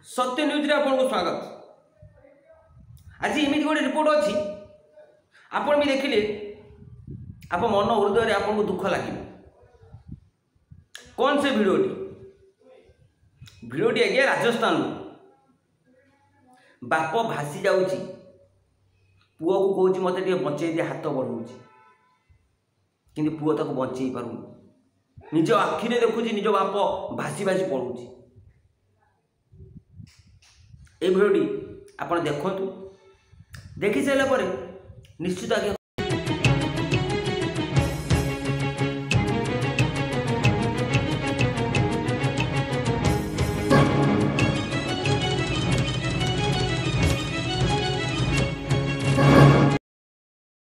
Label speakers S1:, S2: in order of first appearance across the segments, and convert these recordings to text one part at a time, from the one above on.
S1: सत्य न्यूज रे आपको स्वागत। आज एमती गोटे रिपोर्ट अच्छी आपण भी देखिले आप मन हृदय आपको दुख लगे। कौन से भिडटी आज्ञा राजस्थान बाप भासी जाऊँगी पुओ को कौच मत बचे दिए हाथ बढ़ाऊँ कि पुओ ताको बचे पार निज आखिरे देखुची निज बाप भासी भासी पड़ूँ। ये भिडटी आप देखु देखी सारा निश्चित आज्ञा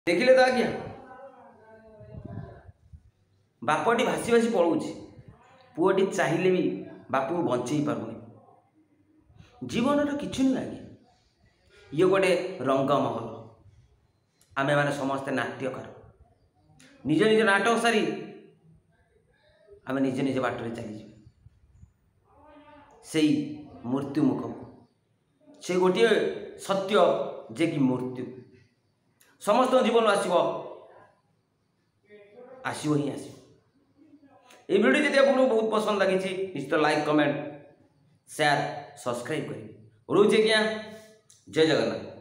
S1: देखिले तो आज्ञा बापटी भासी भासी पड़ूँ पुओटी चाहिए भी बाप को बचे पारुनी। जीवन किसी नहीं आज्ञा ये गोटे रंगमहल आमे माने समस्ते नाट्यकार निज निज नाटक सारी आमे निज निज बाटर चली से मृत्यु मुख से गोटे सत्य जे कि मृत्यु समस्त जीवन आसो ही आसो। ये वीडियो यदि आपको बहुत पसंद लगी निश्चित लाइक कमेंट शेयर सब्सक्राइब करें। रोचे क्या जय जगन्नाथ।